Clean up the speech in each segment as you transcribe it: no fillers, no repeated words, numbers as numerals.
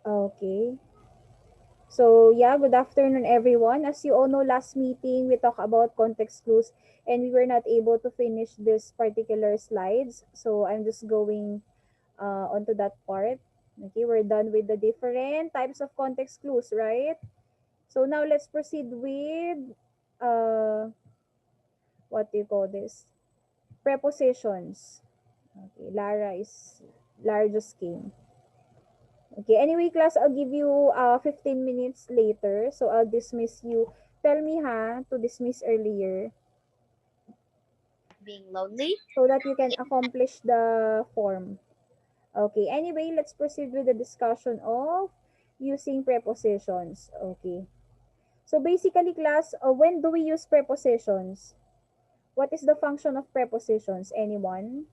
Okay. So yeah, good afternoon everyone. As you all know, last meeting we talked about context clues and we were not able to finish this particular slides. So I'm just going onto that part. Okay, we're done with the different types of context clues, right? So now let's proceed with uh, what do you call this? Prepositions. Okay, Lara just came. Okay, anyway, class, I'll give you 15 minutes later. So I'll dismiss you. Tell me to dismiss earlier Being lonely. so that you can accomplish the form. Okay, anyway, let's proceed with the discussion of using prepositions. Okay. So basically, class, when do we use prepositions? What is the function of prepositions? Anyone?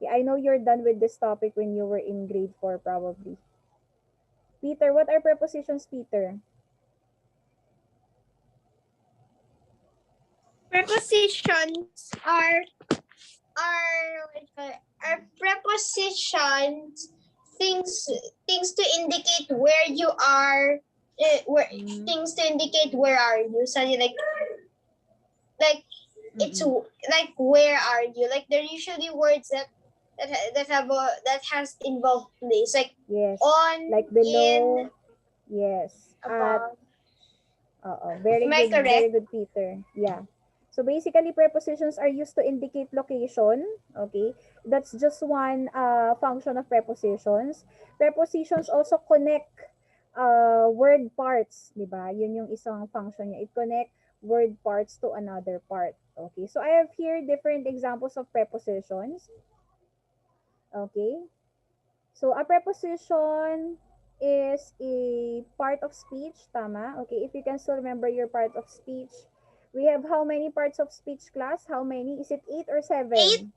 Yeah, I know you're done with this topic when you were in grade 4 probably. Peter, what are prepositions, Peter? Prepositions are prepositions, things things to indicate where you are, where Mm, things to indicate where are you. So like it's mm-mm. like where are you? Like they're usually words that has involved place, like Yes. on, Like in, below. Yes. At. above. Very Am I good. Very correct? good, Peter. Yeah. So basically, prepositions are used to indicate location. Okay. That's just one function of prepositions. Prepositions also connect word parts. Diba? Yun yung isang function niya. It connect word parts to another part. Okay. So I have here different examples of prepositions. Okay. So, a preposition is a part of speech, tama? Okay, if you can still remember your part of speech. We have how many parts of speech, class? How many? Is it 8 or Eight. 7?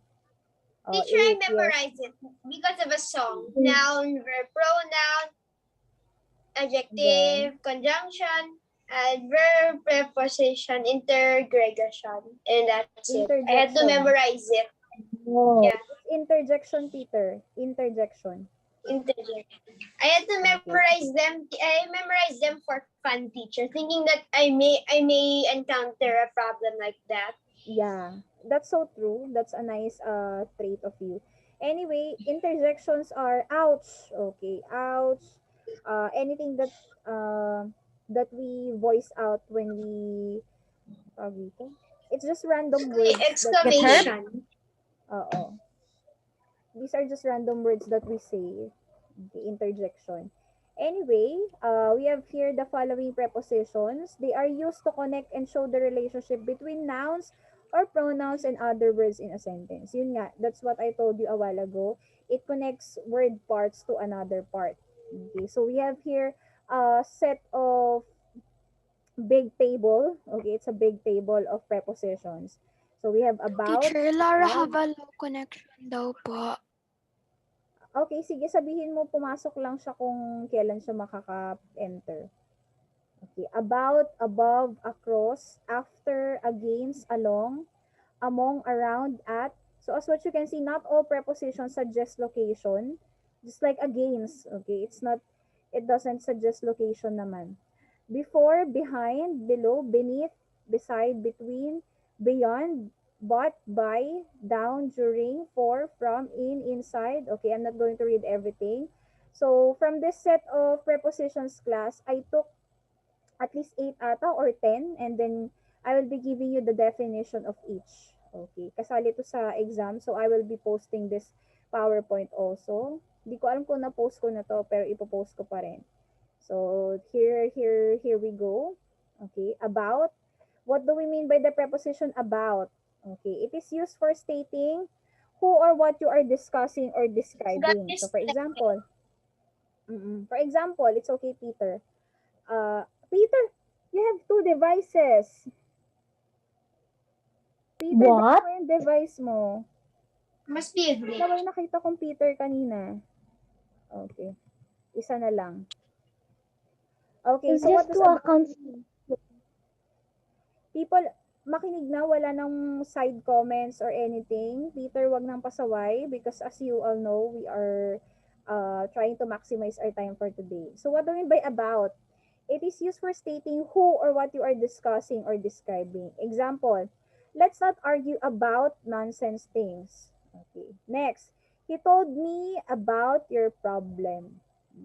Oh, Teacher, I 8, yes. memorized it because of a song. Noun, verb, pronoun, Then, adjective, conjunction, adverb, preposition, intergregation, and that's it. I had to interjection. memorize it. Oh, Yeah, What's interjection, Peter? Interjection. interjection. I had to Okay. memorize them. I memorized them for fun, teacher, thinking that I may encounter a problem like that. Yeah, that's so true. That's a nice trait of you. Anyway, interjections are ouch. Okay, ouch. Anything uh that we voice out when we tawag dito? It's just random words that we get hurt? say. Exclamation. Oo. These are just random words that we say. The interjection. Anyway, we have here the following prepositions. They are used to connect and show the relationship between nouns or pronouns and other words in a sentence. Yun nga, that's what I told you a while ago. It connects word parts to another part. Okay, so we have here a set of big table. Okay, it's a big table of prepositions. So we have about, Teacher, Lara above. have a low connection daw po. Okay, sige, sabihin mo pumasok lang siya kung kailan siya makaka-enter. Okay, about, above, across, after, against, along, among, around, at. So as what you can see, not all prepositions suggest location. Just like against, okay, it doesn't suggest location naman. Before, behind, below, beneath, beside, between, beyond, but, by, down, during, for, from, in, inside. Okay, I'm not going to read everything. So from this set of prepositions class, I took at least 8 ata or 10, and then I will be giving you the definition of each. Okay, kasali to sa exam, so I will be posting this PowerPoint also. Hindi ko alam kung na-post ko na to, pero ipopost ko pa rin. So here we go. Okay, about. What do we mean by the preposition about? Okay, it is used for stating who or what you are discussing or Got describing. So this. for example, it's okay, Peter. Peter, you have two devices. Peter, What? dalawa yung device mo. Must be a Dalawa glitch. yung nakita kong Peter kanina. Okay. Isa na lang. Okay, It's so what just does two about accounts. mean? People, makinig na, wala nang side comments or anything. Peter, wag nang pasaway because as you all know, we are trying to maximize our time for today. So what do we mean by about? It is used for stating who or what you are discussing or describing. Example, let's not argue about nonsense things. Okay. Next, he told me about your problem.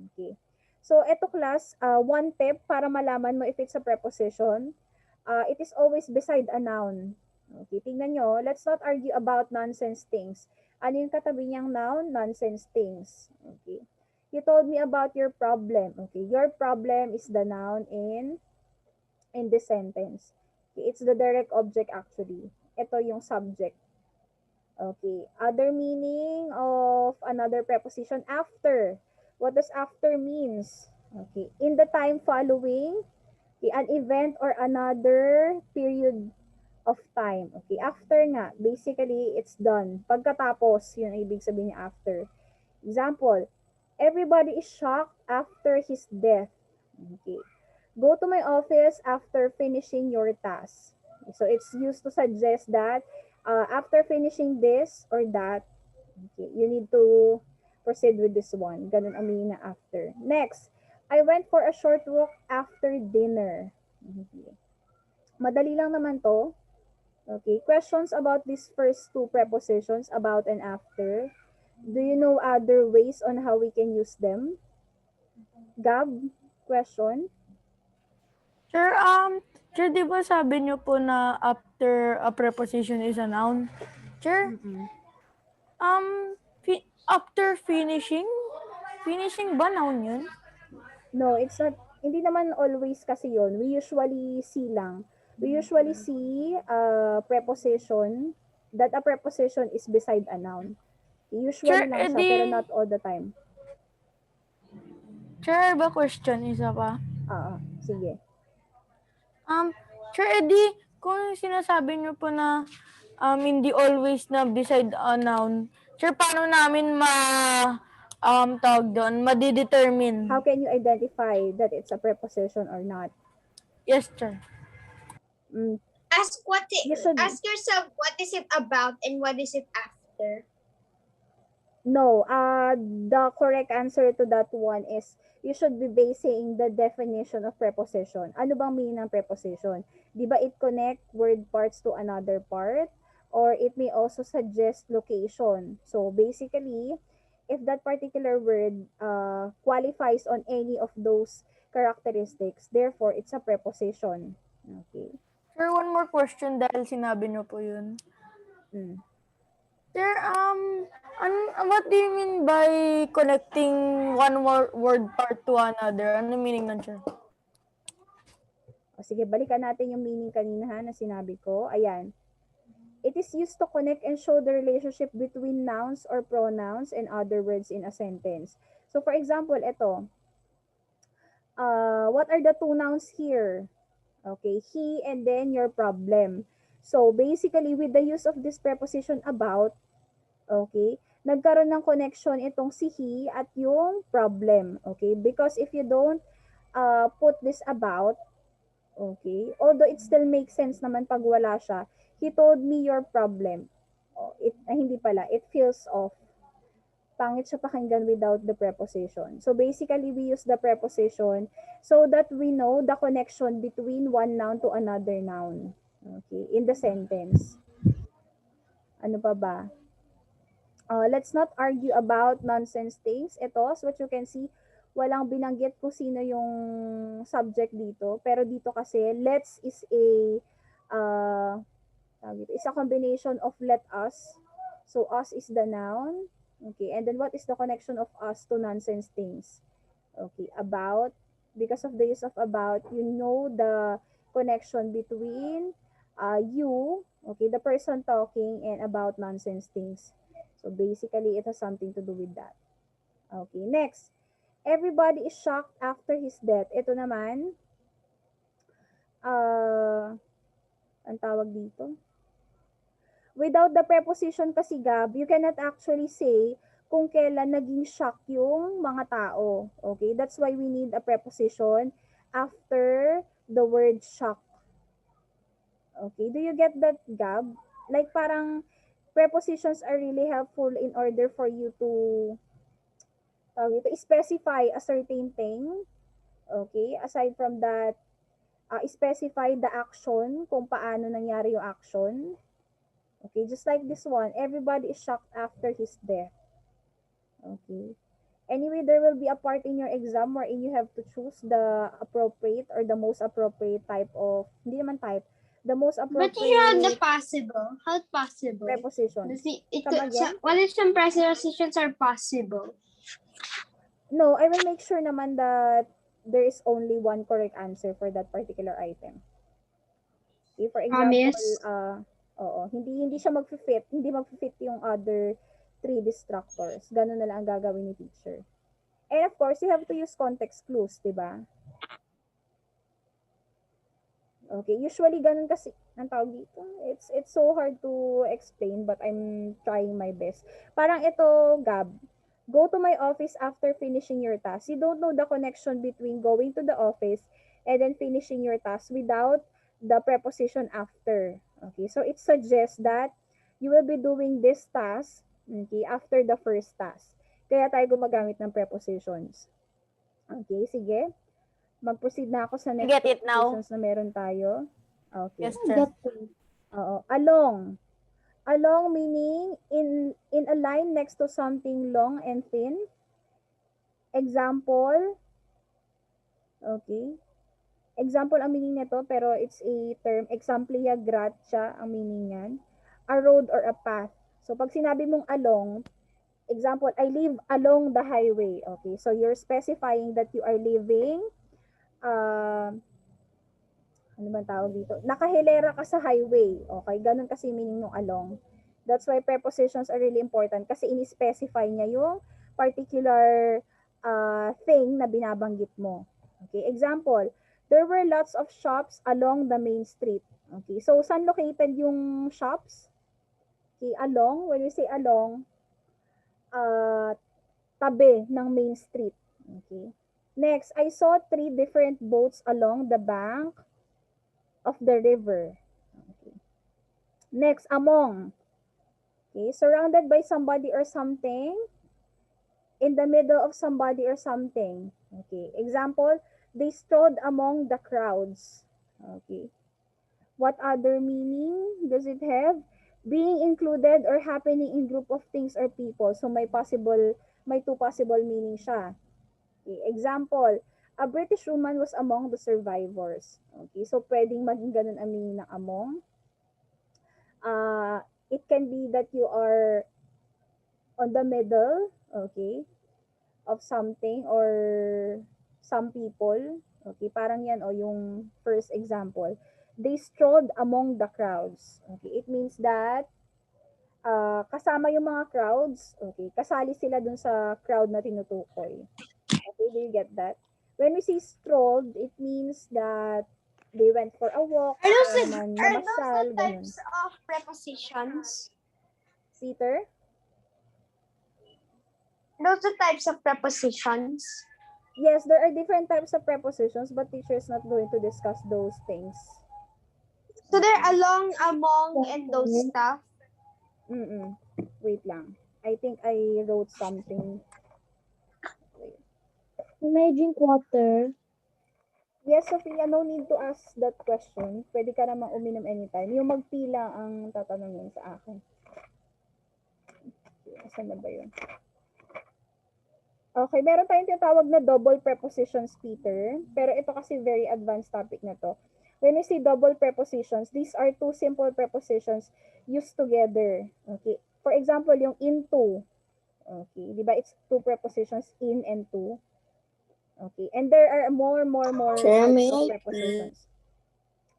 Okay. So, ito class, one tip para malaman mo if it's a preposition, it is always beside a noun. Okay, tingnan nyo, let's not argue about nonsense things. Ano yung katabi niyang noun? Nonsense things. Okay. You told me about your problem. Okay, your problem is the noun in this sentence. Okay, it's the direct object actually. Ito yung subject. Okay, other meaning of another preposition, after. What does after means? Okay, in the time following an event or another period of time. Okay, after nga, basically it's done. Pagkatapos, yun ang ibig sabihin niya after. Example, everybody is shocked after his death. Okay. Go to my office after finishing your task. So it's used to suggest that after finishing this or that, okay, you need to proceed with this one. Ganun ang meaning na after. Next, I went for a short walk after dinner. Okay. Madali lang naman to. Okay, questions about these first two prepositions, about and after. Do you know other ways on how we can use them? Gab, question? Sir, sir, di ba sabi niyo po na after a preposition is a noun? Sir, Mm-mm. after finishing ba noun yun? No, it's not. Hindi naman always kasi yon. We usually see lang. We usually see a preposition that a preposition is beside a noun. Sir, Usually lang siya, pero not all the time. sir, ba question isa pa? Sige. Sir, kung sinasabi niyo po na hindi always na beside a noun, sir, paano namin tawag doon, madidetermine? How can you identify that it's a preposition or not? Yes, sir. Mm, Ask You should- ask yourself what is it about and what is it after. No, the correct answer to that one is you should be basing the definition of preposition. Ano bang meaning ng preposition? Di ba it connect word parts to another part? Or it may also suggest location. So basically, if that particular word qualifies on any of those characteristics, therefore it's a preposition. Okay. Sir, one more question dahil sinabi niyo po yun. Mm. Sir, what do you mean by connecting one word part to another? Ano meaning nun, sir? O sige, balikan natin yung meaning kanina na sinabi ko. Ayan. It is used to connect and show the relationship between nouns or pronouns and other words in a sentence. So for example, ito. What are the two nouns here? Okay, he and then your problem. So basically, with the use of this preposition about, okay, nagkaroon ng connection itong si he at yung problem. Okay, because if you don't put this about, okay, although it still makes sense naman pag wala siya, he told me your problem. Hindi pala, it feels off. Pangit siya pakinggan without the preposition. So basically, we use the preposition so that we know the connection between one noun to another noun. Okay, in the sentence. Ano pa ba? Let's not argue about nonsense things. Ito, so what you can see, walang binanggit kung sino yung subject dito. Pero dito kasi, let's is a combination of let us. So, us is the noun. Okay, and then what is the connection of us to nonsense things? Okay, about, because of the use of about, you know the connection between you, okay, the person talking, and about nonsense things. So basically, it has something to do with that. Okay, next. Everybody is shocked after his death. Ito naman, ang tawag dito? Without the preposition kasi, Gab, you cannot actually say kung kailan naging shock yung mga tao. Okay? That's why we need a preposition after the word shock. Okay? Do you get that, Gab? Like parang prepositions are really helpful in order for you to tawag ito, specify a certain thing. Okay? Aside from that, specify the action, kung paano nangyari yung action. Okay? Just like this one, everybody is shocked after his death. Okay? Anyway, there will be a part in your exam wherein you have to choose the appropriate or the most appropriate type of, hindi naman type, the most But you have the appropriate possible. How possible? prepositions. It Come could, again? what if some prepositions are possible? No, I will make sure naman that there is only one correct answer for that particular item. Okay, for example, Promise? oo, hindi siya hindi magfi-fit yung other three distractors. Ganun na lang ang gagawin ni teacher. And of course, you have to use context clues, 'di ba? Okay, usually ganun kasi ang tawag dito. It's so hard to explain but I'm trying my best. Parang ito, Gab. Go to my office after finishing your task. You don't know the connection between going to the office and then finishing your task without the preposition after. Okay, so it suggests that you will be doing this task, okay, after the first task. Kaya tayo gumagamit ng prepositions. Okay, sige. Mag-proceed na ako sa next Get it now? prepositions na meron tayo. Okay. Yes, sir. Oo. Along. Along meaning in a line next to something long and thin. Example. Okay. Example ang meaning nito pero it's a term. Exemplia gratia ang meaning niyan. A road or a path. So pag sinabi mong along, example, I live along the highway. Okay. So you're specifying that you are living ano man tawag dito? Nakahilera ka sa highway. Okay, ganun kasi meaning ng along. That's why prepositions are really important kasi ini-specify niya yung particular thing na binabanggit mo. Okay, example, there were lots of shops along the main street. Okay, so saan located yung shops? Okay, along, when we say along, tabi ng main street. Okay. Next, I saw 3 different boats along the bank of the river. Okay. Next, among. Okay, surrounded by somebody or something, in the middle of somebody or something. Okay, example, they strode among the crowds. Okay. What other meaning does it have? Being included or happening in group of things or people. So may two possible meaning siya. Okay. Example, a British woman was among the survivors. Okay, so pwedeng maging ganun ang meaning ng among. It can be that you are on the middle, okay, of something or some people. Okay, parang yan o yung first example. They strolled among the crowds. Okay, it means that kasama yung mga crowds. Okay, kasali sila dun sa crowd na tinutukoy. Okay, do you get that? When we say strolled, it means that they went for a walk, Are those namasyal, the ganun. types of prepositions? Peter? Those the types of prepositions? Yes, there are different types of prepositions, but teacher is not going to discuss those things. So they're along, among, and those stuff. Wait lang. I think I wrote something. May drink water. Yes, Sophia, no need to ask that question. Pwede ka namang uminom anytime. Yung magpila ang tatanungin sa akin. Asan na ba yun? Okay, meron tayong tinatawag na double prepositions, Peter. Pero ito kasi very advanced topic na to. When we say double prepositions, these are two simple prepositions used together. Okay. For example, yung into. Okay, di ba? It's two prepositions, in and to. Okay, and there are more Sir, types may of I prepositions.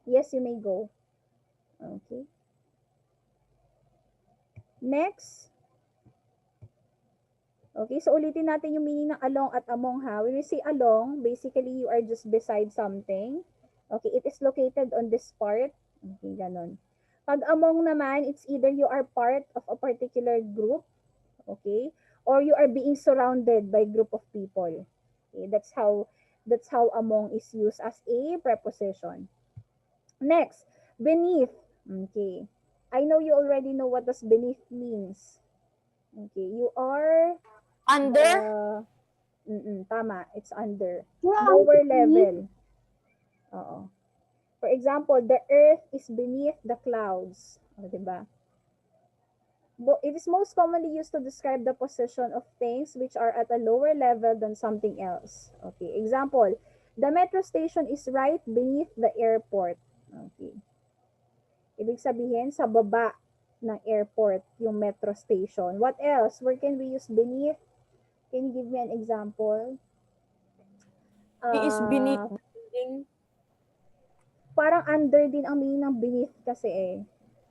Yes, you may go. Okay. Next. Okay, so ulitin natin yung meaning ng along at among ha. When we say along, basically you are just beside something. Okay, it is located on this part. Okay, ganon. Pag among naman, it's either you are part of a particular group, okay, or you are being surrounded by group of people. Okay, that's how among is used as a preposition. Next, beneath. Okay. I know you already know what does beneath means. Okay, you are Under? Tama. It's under. Lower level. Oo. For example, the earth is beneath the clouds. O, diba? It is most commonly used to describe the position of things which are at a lower level than something else. Okay. Example, the metro station is right beneath the airport. Okay. Ibig sabihin, sa baba ng airport, yung metro station. What else? Where can we use beneath? Can you give me an example? He is beneath Ah, the building. parang under din ang meaning ng beneath kasi eh.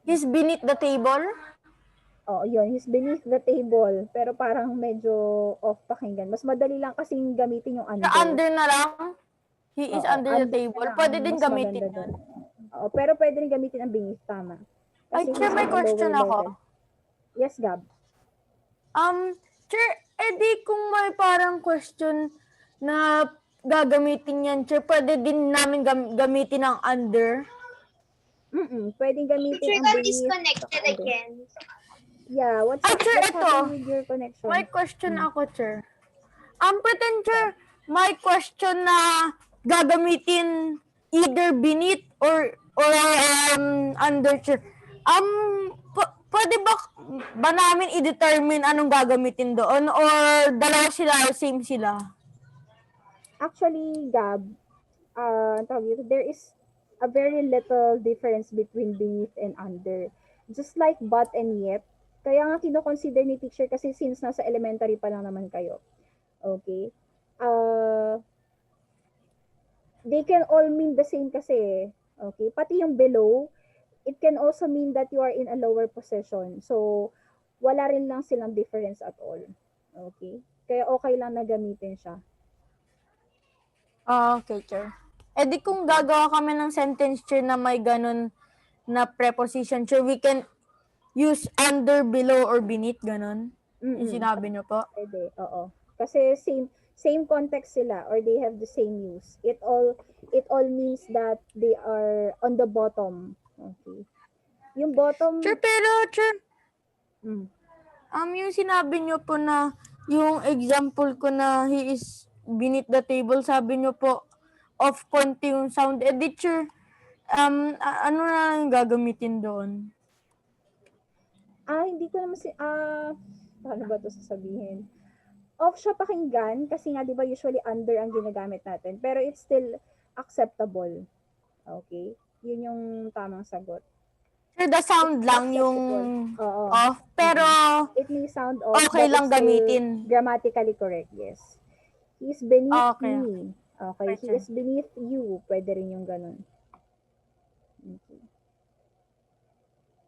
He's beneath the table. Oo, yun. He's beneath the table. Pero parang medyo off pakinggan. Mas madali lang kasing gamitin yung Sa under. under na lang. He is Oo, under the under table. na lang Pwede ang din mas gamitin maganda yun. dun. Oo, pero pwede rin gamitin ang beneath. Tama. Ay, Kasi Chair, he's may on a question lower ako. level. Yes, Gab. Chair, edi kung may parang question na gagamitin yan, Chair, pwede din namin gamitin ang under. Pwedeng gamitin Teacher ang got beneath. disconnected saka under. again. Yeah, what's Ay, Chair, happening ito. with your connection? May question ako, Chair. Pretend, Chair, may question na gagamitin either beneath or under, Chair. Pwede ba namin i-determine anong gagamitin doon or dalawa sila or same sila? Actually, Gab, there is a very little difference between beneath and under. Just like but and yet. Kaya nga kino-consider ni teacher kasi since nasa elementary pa lang naman kayo. Okay? They can all mean the same kasi. Okay? Pati yung below, it can also mean that you are in a lower position. So, wala rin lang silang difference at all. Okay? Kaya okay lang na gamitin siya. Okay, Chair. Eh di kung gagawa kami ng sentence, Chair, na may ganun na preposition, Chair, we can use under, below, or beneath, ganun. Yung sinabi niyo po. Pwede, oo. Kasi same context sila or they have the same use. It all means that they are on the bottom. Okay. Yung bottom, Chair, pero, Chair, mm, yung sinabi niyo po na, yung example ko na he is beneath the table, sabi niyo po, off konti yung sound editor, ano na lang gagamitin doon? hindi ko naman paano ba ito sasabihin? Off siya pakinggan kasi nga 'di ba usually under ang ginagamit natin, pero it's still acceptable. Okay? Yun yung tamang sagot. Sir, the sound lang yung Oo. off, pero It may sound off, okay but lang it's still gamitin. grammatically correct, yes. He's beneath Okay. me. Okay, he Okay. is beneath you. Pwede rin yung ganun. Okay.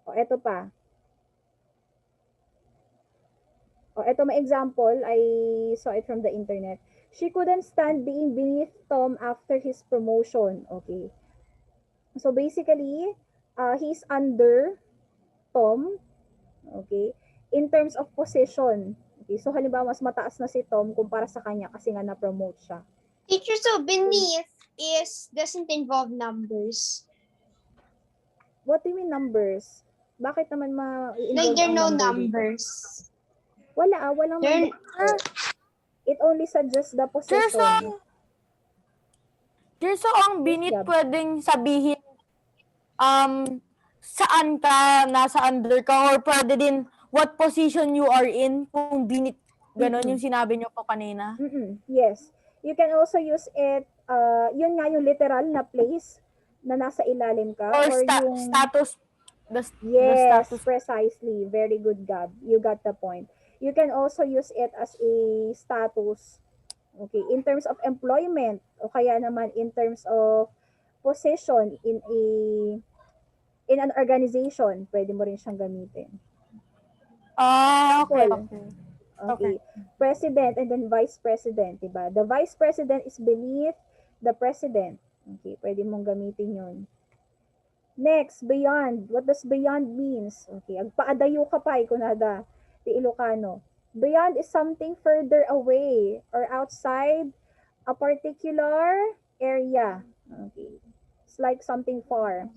O, eto pa. O, eto may example. I saw it from the internet. She couldn't stand being beneath Tom after his promotion. Okay. So, basically, he's under Tom. Okay. In terms of position. Okay. So, halimbawa, mas mataas na si Tom kumpara sa kanya kasi nga na-promote siya. Teacher, so beneath doesn't involve numbers. What do you mean numbers? Bakit naman Like there are no number dito? numbers. Walang There, number. It only suggests the position. So ang beneath Gab. pwedeng sabihin, saan ka, nasa under ka, or pwede din what position you are in, kung beneath, ganon yung sinabi niyo po kanina. Yes. You can also use it, yun nga yung literal na place na nasa ilalim ka. Or yung status, the Yes, status. precisely. Very good, Gab. You got the point. You can also use it as a status. Okay, in terms of employment o kaya naman in terms of position in an organization, pwede mo rin siyang gamitin. Okay. Okay. President and then vice president, diba? The vice president is beneath the president. Okay, pwede mong gamitin yun. Next, beyond. What does beyond means? Okay, agpaadayo ka pa, kunada, ti Ilocano. Beyond is something further away or outside a particular area. Okay. It's like something far.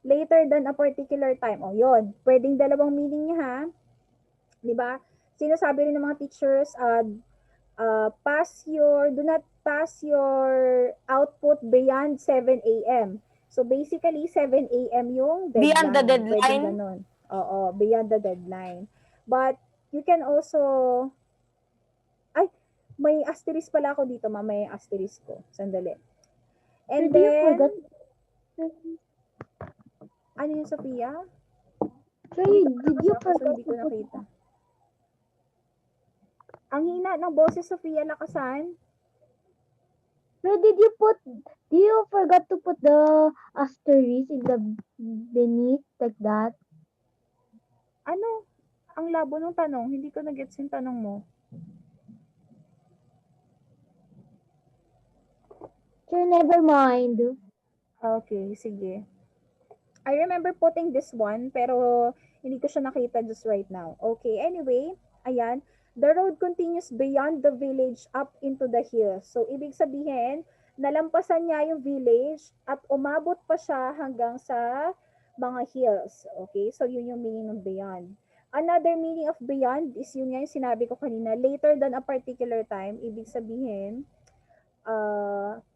Later than a particular time. O, yun. Pwedeng dalawang meaning niya, ha? Diba? Sinasabi rin ng mga teachers, do not pass your output beyond 7 a.m. So basically 7 a.m. yung deadline. Beyond the Pwedeng deadline? ganun. Oo, beyond the deadline. But you can also may asterisk pala ako dito, may asterisk ko. Sandali. And Did you then, forgot? ano yun, Sophia? Sorry, did you Kasi forgot hindi ko to put? nakita. Ang hina ng boses, Sophia, lakasan. No, did you forgot to put the asterisk in the beneath like that? Ano? Ang labo ng tanong. Hindi ko na-gets yung tanong mo. Sure, never mind. Okay, sige. I remember putting this one, pero hindi ko siya nakita just right now. Okay, anyway, ayan. The road continues beyond the village up into the hills. So, ibig sabihin, nalampasan niya yung village at umabot pa siya hanggang sa mga hills. Okay, so yun yung meaning ng beyond. Another meaning of beyond is yun nga yung sinabi ko kanina, later than a particular time. Ibig sabihin,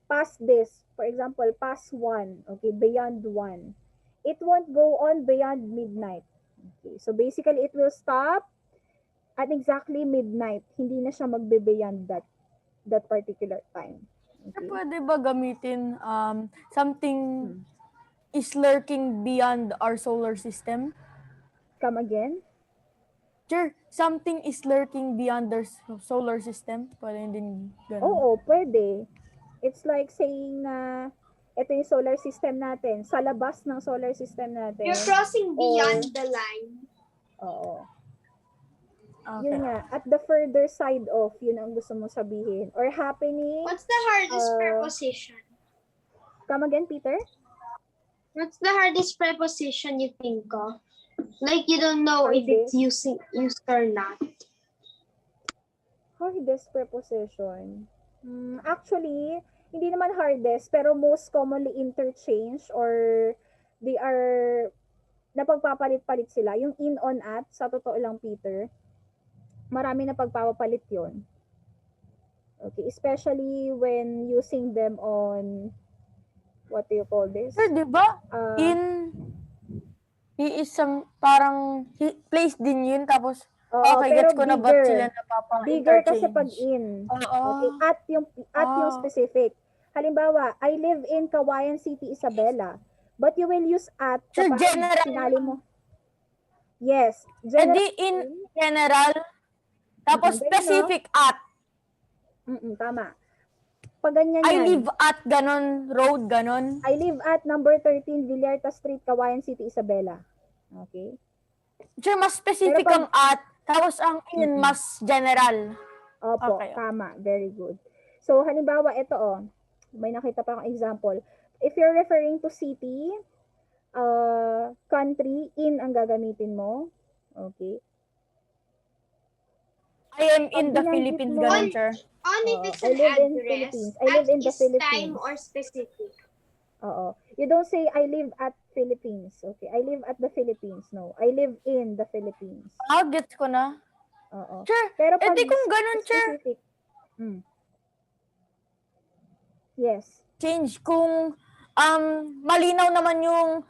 past this. For example, past 1. Okay, beyond 1. It won't go on beyond midnight. Okay, so basically, it will stop at exactly midnight. Hindi na siya magbe-beyond that particular time. Okay. Pwede ba gamitin something is lurking beyond our solar system? Come again? Sure, something is lurking beyond their solar system. Pwede din ganun. Oo, pwede. It's like saying na ito yung solar system natin. Sa labas ng solar system natin. You're crossing beyond the line. Oo. Okay. Yun nga. At the further side of, yun ang gusto mong sabihin. Or happening. What's the hardest preposition? Come again, Peter? What's the hardest preposition you think of? Like you don't know if it's used or not. Hardest preposition. Actually, hindi naman hardest, pero most commonly interchange or they are napagpapalit-palit sila. Yung in, on, at, sa totoo lang, Peter, marami na pagpapalit yon. Okay, especially when using them on, what do you call this? Sir, di ba? He is parang place din yun, tapos okay, pero gets ko na ba't sila bigger napapa-interchange. kasi pag in. Oo. Okay, at yung specific. Halimbawa, I live in Kawayan City, Isabela. But you will use at Sir, kapag general. sinali mo. Yes. Edi in general, tapos specific at. Tama. Pag ganyan I yan. live at ganon, road ganon. I live at number 13 Villarta Street, Kawayan City, Isabela. Okay? Sir, mas specific Pero ang at, tapos ang in mas general. Opo, Okay. tama. Very good. So, halimbawa, ito may nakita pa akong example. If you're referring to city, country, in ang gagamitin mo. Okay? I am in the binanggit Philippines mo- ganon, sir. Only if it's I an live in address. Philippines. I live in the At is time Philippines. or specific. Oo. You don't say, I live at Philippines. Okay? I live at the Philippines. No. I live in the Philippines. Gets ko na. Oo. Sir, Pero pag edi kung ganon, sir, specific, yes. change kung malinaw naman yung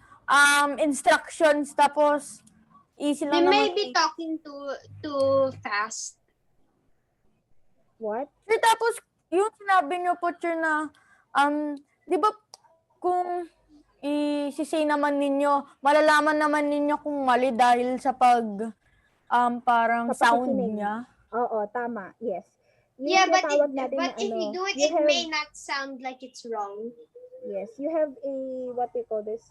instructions, tapos easy They lang may naman. be talking too fast. What? Sir, tapos yung sinabi niyo po, sir, na di ba kung i-say naman ninyo, malalaman naman ninyo kung mali dahil sa parang Sa sound pakikinig. niya. Oo, tama. Yes. Yung Yeah, but tinatawag natin na if you do it, you it have, may not sound like it's wrong. yes, you have a, what do you call this?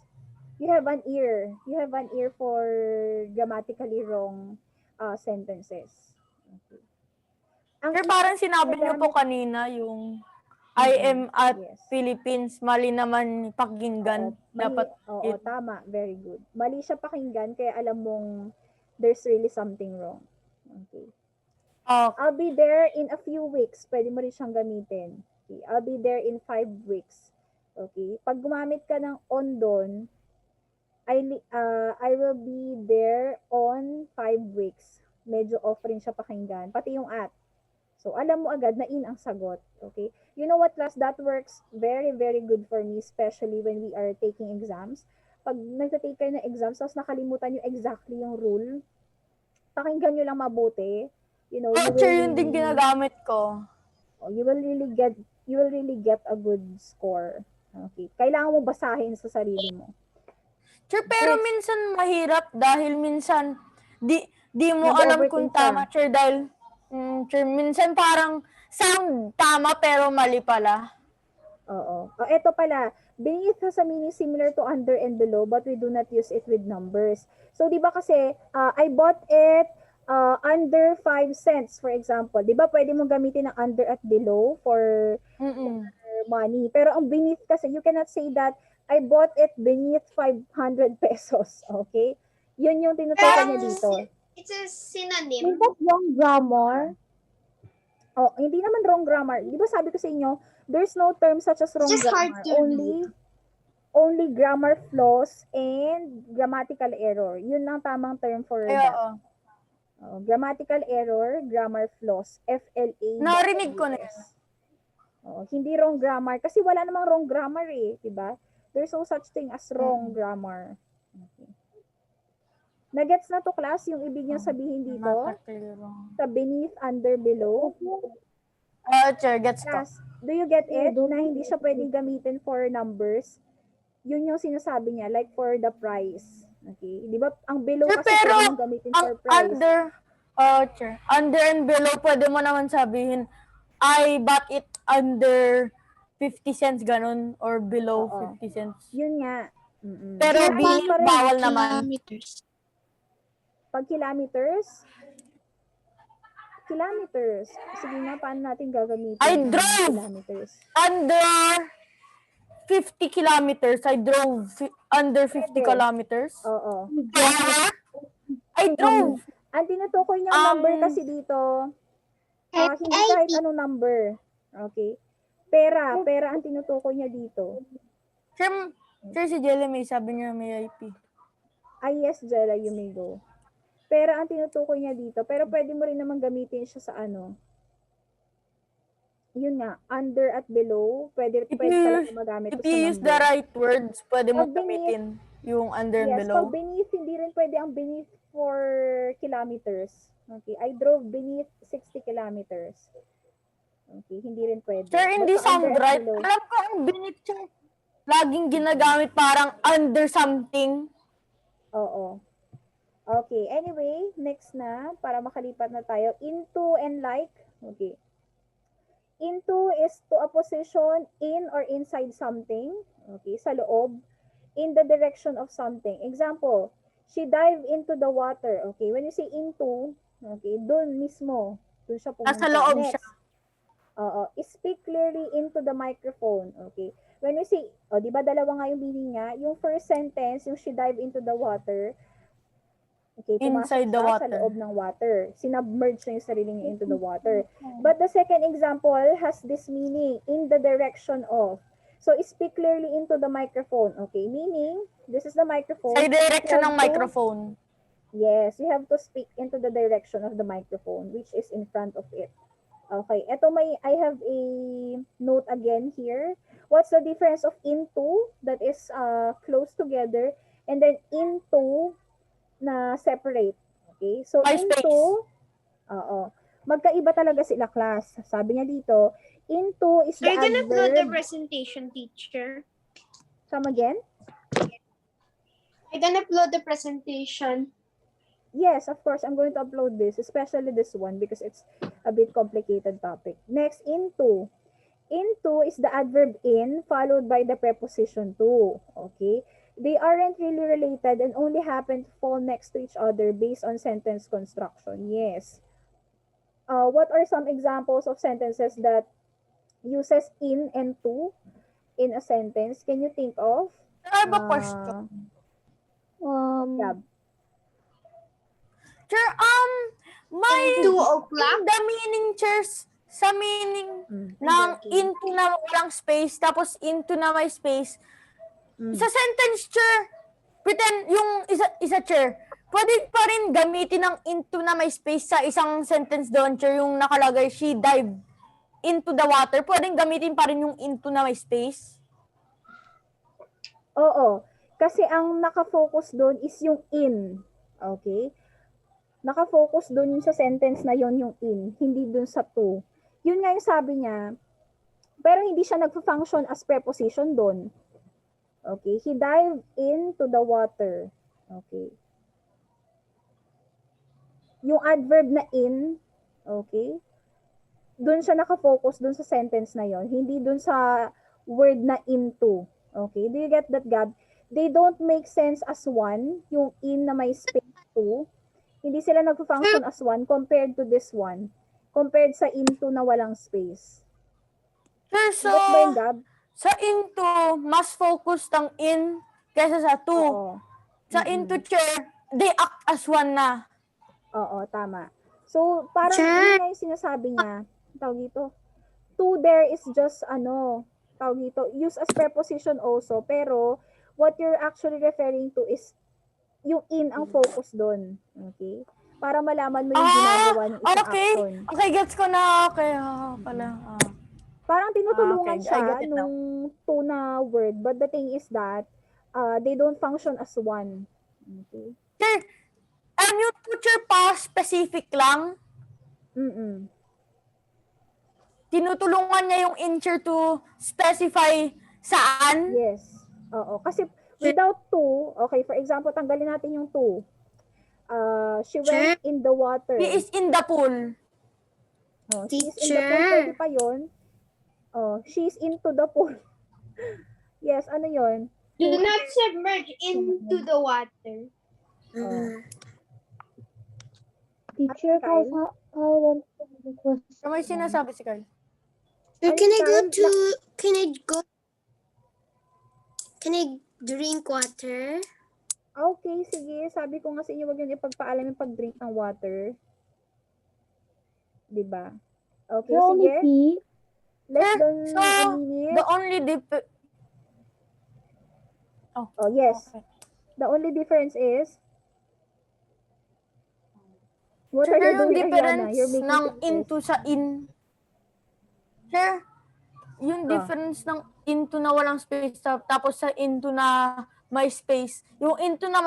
You have an ear. You have an ear for grammatically wrong sentences. Okay. Sir, parang sinabi niyo po kanina yung I am at yes. Philippines, mali naman pakinggan. Dapat Oo, tama. Very good. Mali siya pakinggan, kaya alam mong there's really something wrong. Okay. I'll be there in a few weeks. Pwede mo rin siyang gamitin. Okay. I'll be there in 5 weeks. Okay. Pag gumamit ka ng on doon, I will be there on 5 weeks. Medyo off rin siya pakinggan. Pati yung at. So, alam mo agad na in ang sagot. Okay? You know what, class? That works very, very good for me, especially when we are taking exams. Pag nagtatake kayo ng exams, tapos nakalimutan nyo exactly yung rule, pakinggan nyo lang mabuti. You know, you Teacher, will yun din really, ginagamit ko. you will really get a good score. Okay? Kailangan mo basahin sa sarili mo. Sir, pero Next. minsan mahirap dahil minsan di mo alam kung Nag-overthink ka. tama, sir, dahil sir, minsan parang sound tama pero mali pala. Oo. Ito pala, beneath has a meaning similar to under and below, but we do not use it with numbers. So, di ba kasi, I bought it under 5 cents, for example. Di ba pwede mo gamitin ang under at below for money. Pero ang beneath kasi, you cannot say that, I bought it beneath 500 pesos. Okay? Yun yung tinutukoy niya dito. It's a synonym. Is that wrong grammar? Oh, hindi naman wrong grammar. Di ba sabi ko sa inyo, there's no term such as wrong Just hard grammar. to Only grammar flaws and grammatical error. Yun ang tamang term for Ay, that. oo. Grammatical error, grammar flaws, FLA. Narinig ko na yan. Hindi wrong grammar kasi wala namang wrong grammar eh, 'di ba? There's no such thing as wrong grammar. Okay. Nagets na to, class, yung ibig niyang sabihin dito sa beneath, under, below? Sir, gets ko. Class, do you get it? Na hindi siya pwedeng gamitin for numbers. Yun yung sinasabi niya, like for the price. Okay? Di ba, ang below Sir, kasi pero pwedeng gamitin ang for price. under and below, pwede mo naman sabihin, I bought it under 50 cents, ganun, or below Oo. 50 cents. Yun nga. Pero Kaya beneath, pa rin, bawal naman. Kilometers. pag kilometers. Sige nga, paano natin gagamitin I ang drove! kilometers? Under 50 kilometers, I drove under 50 Pwede. kilometers. Oo. I drove. Ang tinutukoy niyang number kasi dito, hindi kahit anong number. Okay? Pera ang tinutukoy niya dito. Sir, si Jelly May, sabi niya may IP. Yes, Jella, you may go. Pera ang tinutukoy niya dito, pero pwede mo rin naman gamitin siya sa ano. Yun nga, under at below, pwede talaga magamit If sa you use number. the right words, pwede mo Pag beneath, gamitin yung under and Yes, below. pag beneath, hindi rin pwede ang beneath for kilometers. Okay, I drove beneath 60 kilometers. Okay, hindi rin pwede. Sir, hindi Basta sound under at right. below. Alam ko ang beneath, sir. Laging ginagamit parang under something. Oo. Okay, anyway, next na, para makalipat na tayo. Into and like. Okay. Into is to a position in or inside something. Okay, sa loob. In the direction of something. Example, she dived into the water. Okay, when you say into, okay, dun mismo. Dun siya pumunta. Nasa loob Next. siya. Speak clearly into the microphone. Okay. When you say, di ba dalawa nga yung meaning niya? Yung first sentence, yung she dived into the water. Okay, pumasok Inside the siya water. sa loob ng water. Sinubmerge na yung sarili niya into the water. But the second example has this meaning, in the direction of. So, speak clearly into the microphone. Okay, meaning, this is the microphone. Sa direction You ng have to- microphone. Yes, you have to speak into the direction of the microphone, which is in front of it. Okay, I have a note again here. What's the difference of into, that is close together, and then into, na separate. Okay, so May into, space. magkaiba talaga sila, class. Sabi niya dito, into is the Are you gonna upload the adverb. presentation, teacher? Come again? I'm gonna upload the presentation. Yes, of course, I'm going to upload this, especially this one, because it's a bit complicated topic. Next, into. Into is the adverb in, followed by the preposition to. Okay? They aren't really related and only happen to fall next to each other based on sentence construction. Yes. What are some examples of sentences that uses in and to in a sentence? Can you think of? I have a question. Yeah. Sir, may 2 o'clock? the meaning, chairs, sa meaning ng into na walang space, tapos into na may space. Sa sentence, chair, pretend, yung isa chair, pwede pa rin gamitin ng into na may space sa isang sentence doon, sir, yung nakalagay, she dived into the water. Pwedeng gamitin pa rin yung into na may space? Oo. Kasi ang nakafocus doon is yung in. Okay? Nakafocus doon sa sentence na yon yung in, hindi doon sa to. Yun nga yung sabi niya, pero hindi siya nagfa-function as preposition doon. Okay? He dived into the water. Okay? Yung adverb na in, okay? Doon siya nakafocus doon sa sentence na yon, hindi doon sa word na into. Okay? Do you get that, Gab? They don't make sense as one, yung in na may space to. Hindi sila nagfa-function as one compared to this one. Compared sa into na walang space. Sir, so, Get ba yun, Gab? sa into, mas focused ang in kaysa sa to. Oo. Sa into, sir, they act as one na. Oo, tama. So, parang Sir? yun nga yung sinasabi niya. Tawag dito. To there is just tawag dito, use as preposition also, pero what you're actually referring to is yung in ang focus doon. Okay? Para malaman mo yung ginagawa ng isang okay. action. Okay, gets ko na. Okay, pala. Parang tinutulungan Okay, I siya get it now. nung to na word, but the thing is that they don't function as one. Okay? Sir, yung future pa specific lang, Mm-mm. tinutulungan niya yung insure to specify saan. Yes. Oo. Kasi without to, okay, for example, tanggalin natin yung to. She went in the water. He is in the pool. Oh, she is in the pool. Pwede pa yun. Oh, she's into the pool. Yes, ano yun? Do not submerge into the water. Oh. Teacher, Kyle? Kyle wants to have a question. So, may sinasabi si Carl. So Ayun, can I go Kyle, to, can I drink water? Okay, sige. Sabi ko nga sa inyo, wag yun ipagpaalam yung pag-drink ng water. Diba? Okay, You only sige. pee? Less than So, a minute. the only Oh, yes. Okay. The only difference is, what Sir, are you yung doing, Ariana? difference You're making ng faces. into sa in. Sir, yung difference ng into na walang space tapos sa into na may space. Yung into na